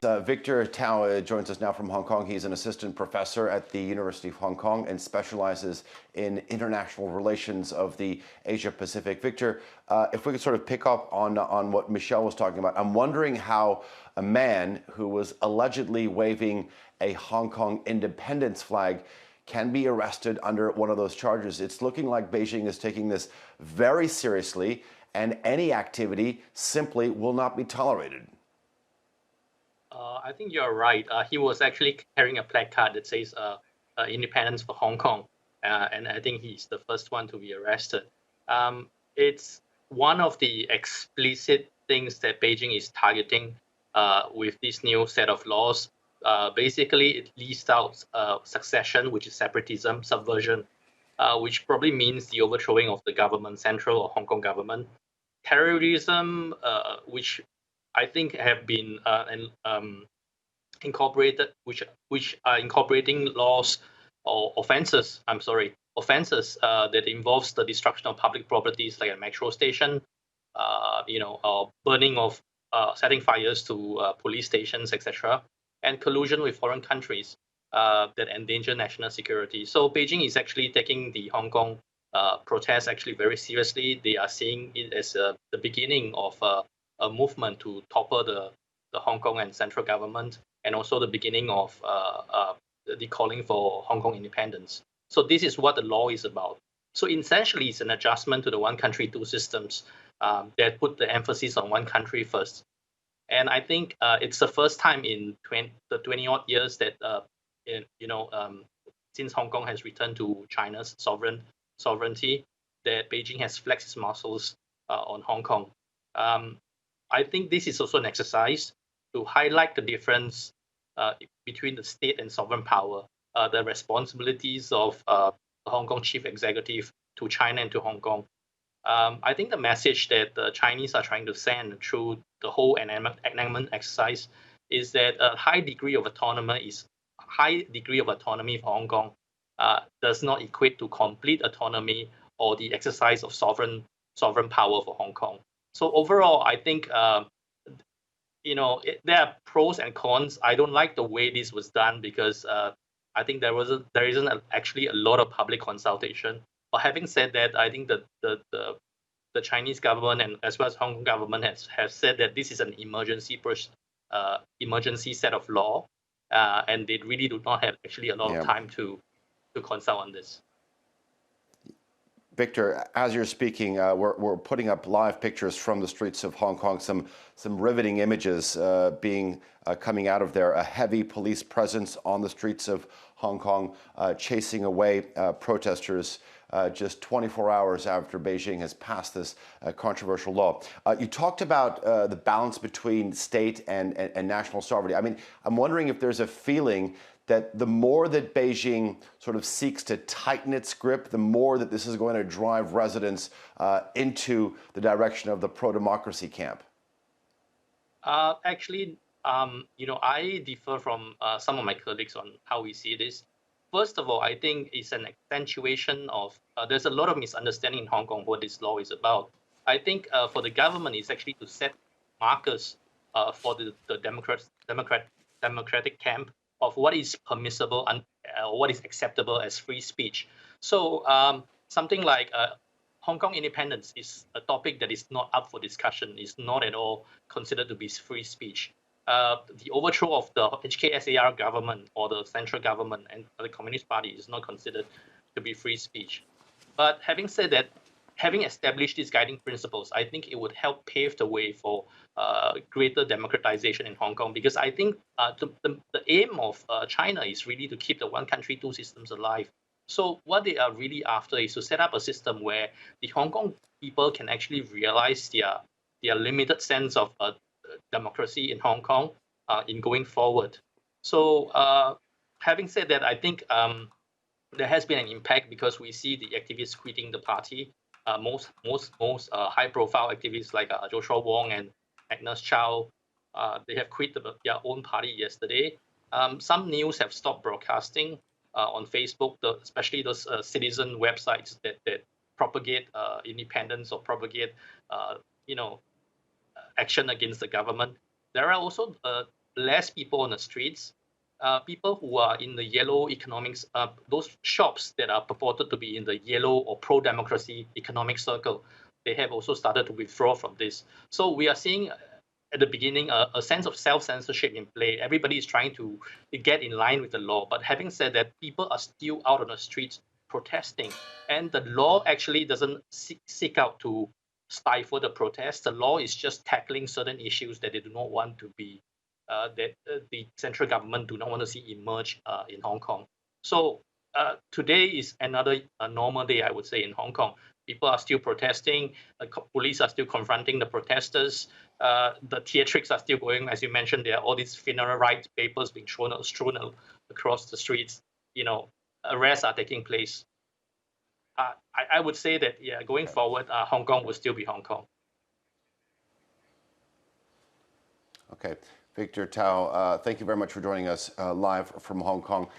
Victor Tao joins us now from Hong Kong. He's an assistant professor at the University of Hong Kong and specializes in international relations of the Asia Pacific. Victor, if we could sort of pick up on what Michelle was talking about, I'm wondering how a man who was allegedly waving a Hong Kong independence flag can be arrested under one of those charges. It's looking like Beijing is taking this very seriously, and any activity simply will not be tolerated. I think you're right. He was actually carrying a placard that says "Independence for Hong Kong," and I think he's the first one to be arrested. It's one of the explicit things that Beijing is targeting with this new set of laws. Basically, it lists out succession, which is separatism, subversion, which probably means the overthrowing of the government, central or Hong Kong government, terrorism, which I think have been incorporated, which are incorporating laws or offenses. I'm sorry, offenses that involves the destruction of public properties like a metro station, burning of, setting fires to police stations, etc., and collusion with foreign countries that endanger national security. So Beijing is actually taking the Hong Kong protests actually very seriously. They are seeing it as the beginning of a movement to topple the Hong Kong and central government, and also the beginning of the calling for Hong Kong independence. So this is what the law is about. So essentially, it's an adjustment to the one country, two systems that put the emphasis on one country first. And I think it's the first time in the 20-odd years that, since Hong Kong has returned to China's sovereignty, that Beijing has flexed its muscles on Hong Kong. I think this is also an exercise to highlight the difference between the state and sovereign power, the responsibilities of the Hong Kong chief executive to China and to Hong Kong. I think the message that the Chinese are trying to send through the whole enactment exercise is that a high degree of autonomy for Hong Kong does not equate to complete autonomy or the exercise of sovereign power for Hong Kong. So overall, I think there are pros and cons. I don't like the way this was done because I think there isn't actually a lot of public consultation. But having said that, I think that the Chinese government and as well as Hong Kong government have said that this is an emergency set of law, and they really do not have actually a lot of time to consult on this. Victor, as you're speaking, we're putting up live pictures from the streets of Hong Kong, some riveting images coming out of there. A heavy police presence on the streets of Hong Kong, chasing away protesters just 24 hours after Beijing has passed this controversial law. You talked about the balance between state and national sovereignty. I mean, I'm wondering if there's a feeling that the more that Beijing sort of seeks to tighten its grip, the more that this is going to drive residents into the direction of the pro-democracy camp? Actually, I differ from some of my colleagues on how we see this. First of all, I think it's an accentuation of, there's a lot of misunderstanding in Hong Kong what this law is about. I think for the government, it's actually to set markers for the democratic camp of what is permissible and what is acceptable as free speech. So something like Hong Kong independence is a topic that is not up for discussion, is not at all considered to be free speech. The overthrow of the HKSAR government or the central government and the Communist Party is not considered to be free speech. But having said that, having established these guiding principles, I think it would help pave the way for greater democratization in Hong Kong, because I think the aim of China is really to keep the one country, two systems alive. So what they are really after is to set up a system where the Hong Kong people can actually realize their limited sense of democracy in Hong Kong in going forward. So having said that, I think there has been an impact because we see the activists quitting the party. Most high-profile activists like Joshua Wong and Agnes Chow, they have quit their own party yesterday. Some news have stopped broadcasting on Facebook, especially those citizen websites that propagate independence or propagate, action against the government. There are also less people on the streets. People who are in the yellow economics, those shops that are purported to be in the yellow or pro-democracy economic circle, they have also started to withdraw from this. So we are seeing at the beginning a sense of self-censorship in play. Everybody is trying to get in line with the law. But having said that, people are still out on the streets protesting. And the law actually doesn't seek out to stifle the protest. The law is just tackling certain issues that they do not want to be that the central government do not want to see emerge in Hong Kong. So today is another normal day, I would say, in Hong Kong. People are still protesting. Police are still confronting the protesters. The theatrics are still going, as you mentioned. There are all these funeral rites papers being strewn across the streets. Arrests are taking place. I would say that going forward, Hong Kong will still be Hong Kong. Okay. Victor Tao, thank you very much for joining us live from Hong Kong.